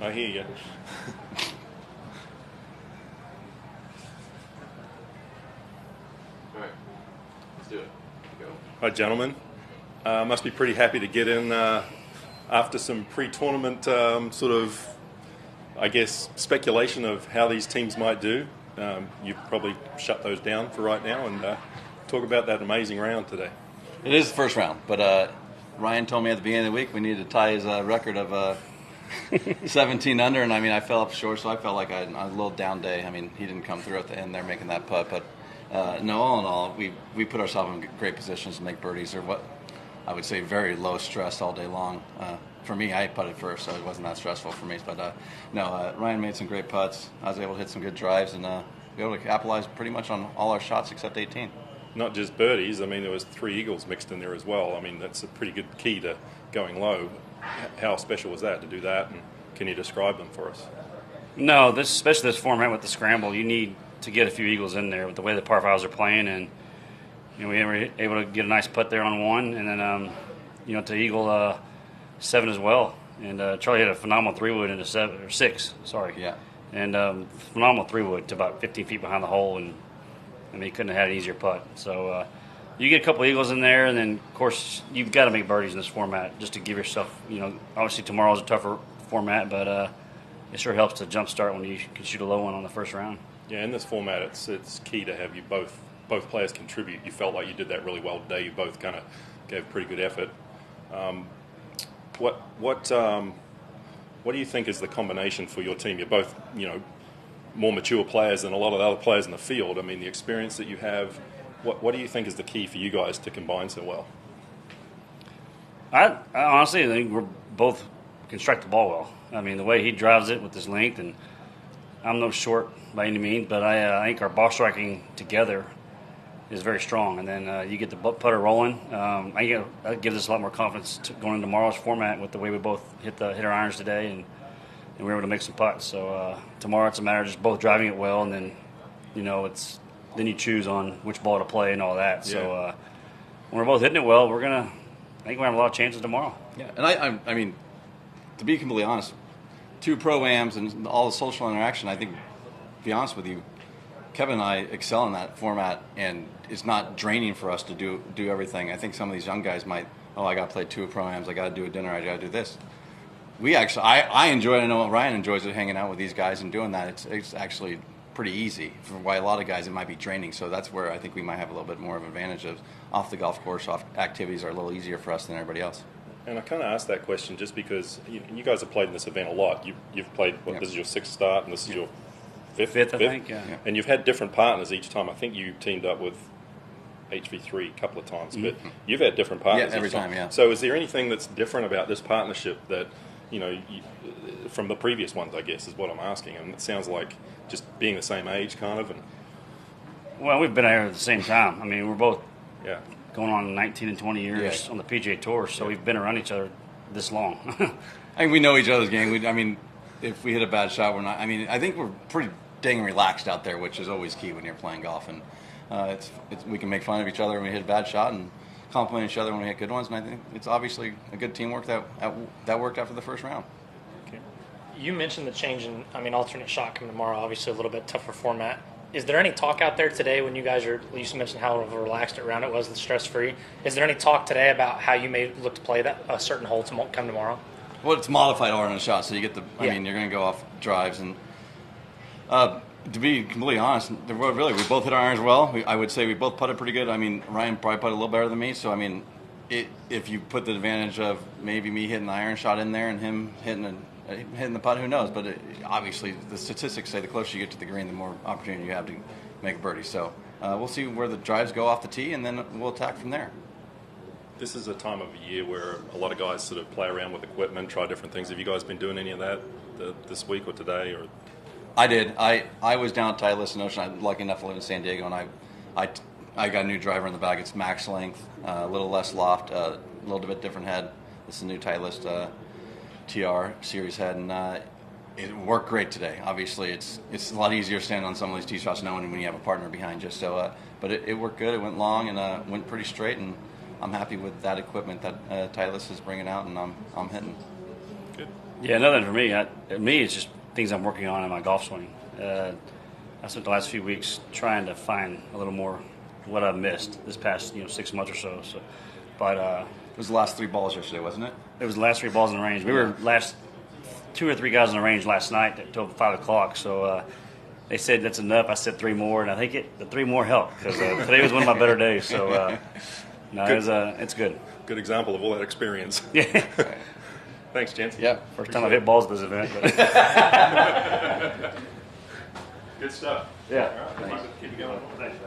I hear you. All right, let's do it. Go. Hi, gentlemen. Must be pretty happy to get in after some pre-tournament sort of, I guess, speculation of how these teams might do. You've probably shut those down for right now and talk about that amazing round today. It is the first round, but Ryan told me at the beginning of the week we needed to tie his record of 17 under, and I fell up short, so I felt like I had a little down day. He didn't come through at the end there making that putt, but no, all in all, we put ourselves in great positions to make birdies. Or what I would say very low stress all day long. For me, I putted first, so it wasn't that stressful for me. But Ryan made some great putts. I was able to hit some good drives and be able to capitalize pretty much on all our shots except 18. Not just birdies. There was 3 eagles mixed in there as well. That's a pretty good key to going low. How special was that to do that, and can you describe them for us? No, especially this format with the scramble, you need to get a few eagles in there with the way the par fives are playing, and we were able to get a nice putt there on 1, and then to eagle 7 as well. And Charlie had a phenomenal 3-wood into 7 or 6. Sorry. Yeah. And phenomenal 3-wood to about 15 feet behind the hole, and he couldn't have had an easier putt. So you get a couple eagles in there, and then of course you've got to make birdies in this format just to give yourself. Obviously tomorrow's a tougher format, but it sure helps to jumpstart when you can shoot a low one on the first round. Yeah, in this format, it's key to have you both players contribute. You felt like you did that really well today. You both kind of gave pretty good effort. What do you think is the combination for your team? You're both more mature players than a lot of the other players in the field. The experience that you have. What do you think is the key for you guys to combine so well? I honestly think we're both can strike the ball well. The way he drives it with his length, and I'm no short by any means, but I think our ball striking together is very strong. And then you get the putter rolling. That gives us a lot more confidence going into tomorrow's format with the way we both hit our irons today, and we were able to make some putts. So tomorrow it's a matter of just both driving it well, and then then you choose on which ball to play and all that. Yeah. So when we're both hitting it well, I think we're gonna have a lot of chances tomorrow. Yeah, and I mean, to be completely honest, 2 pro-ams and all the social interaction, I think, to be honest with you, Kevin and I excel in that format, and it's not draining for us to do everything. I think some of these young guys might, I got to play 2 pro-ams, I got to do a dinner, I got to do this. We actually, I enjoy it. I know Ryan enjoys it, hanging out with these guys and doing that. It's actually pretty easy. For why a lot of guys it might be draining. So that's where I think we might have a little bit more of an advantage of off the golf course. Off activities are a little easier for us than everybody else. And I kind of asked that question just because you guys have played in this event a lot. You've played, this is your 6th start, and this is your fifth, I think, yeah. And you've had different partners each time. I think you teamed up with HV3 a couple of times, but you've had different partners every time, yeah. So is there anything that's different about this partnership that, from the previous ones, I guess, is what I'm asking? And it sounds like just being the same age, kind of. And well, we've been here at the same time. We're both going on 19 and 20 years on the PGA Tour, so we've been around each other this long. I think we know each other's game. If we hit a bad shot, we're not. I think we're pretty dang relaxed out there, which is always key when you're playing golf. And we can make fun of each other when we hit a bad shot and compliment each other when we hit good ones. And I think it's obviously a good teamwork that worked out for the first round. Okay. You mentioned the change in, alternate shot coming tomorrow, obviously a little bit tougher format. Is there any talk out there today when you guys you mentioned how relaxed around it was and stress-free. Is there any talk today about how you may look to play a certain hole come tomorrow? Well, it's modified alternate shot, so you get you're going to go off drives. And to be completely honest, we both hit our irons well. I would say we both putted pretty good. Ryan probably putted a little better than me, so if you put the advantage of maybe me hitting the iron shot in there and him hitting the putt, who knows? But obviously, the statistics say the closer you get to the green, the more opportunity you have to make a birdie. So we'll see where the drives go off the tee, and then we'll attack from there. This is a time of year where a lot of guys sort of play around with equipment, try different things. Have you guys been doing any of that this week or today? Or I did. I was down at Titleist in Ocean. I'm lucky enough to live in San Diego, and I got a new driver in the bag. It's max length, a little less loft, a little bit different head. This is a new Titleist TR series head, and it worked great today. Obviously, it's a lot easier standing on some of these tee shots knowing when you have a partner behind you. So, but it worked good. It went long and went pretty straight, and I'm happy with that equipment that Titleist is bringing out, and I'm hitting. Good. Yeah, nothing for me. Me, it's just things I'm working on in my golf swing. I spent the last few weeks trying to find a little more what I've missed this past 6 months or so. But It was the last 3 balls yesterday, wasn't it? it was the last 3 balls in the range. We were last 2 or 3 guys in the range last night until 5 o'clock. So they said that's enough. I said 3 more, and I think the 3 more helped because today was one of my better days. So no, it's good. Good example of all that experience. Yeah. Thanks, gents. Yeah. First time I've hit balls at this event. But Good stuff. yeah. All right. Keep it going. Thanks, Al.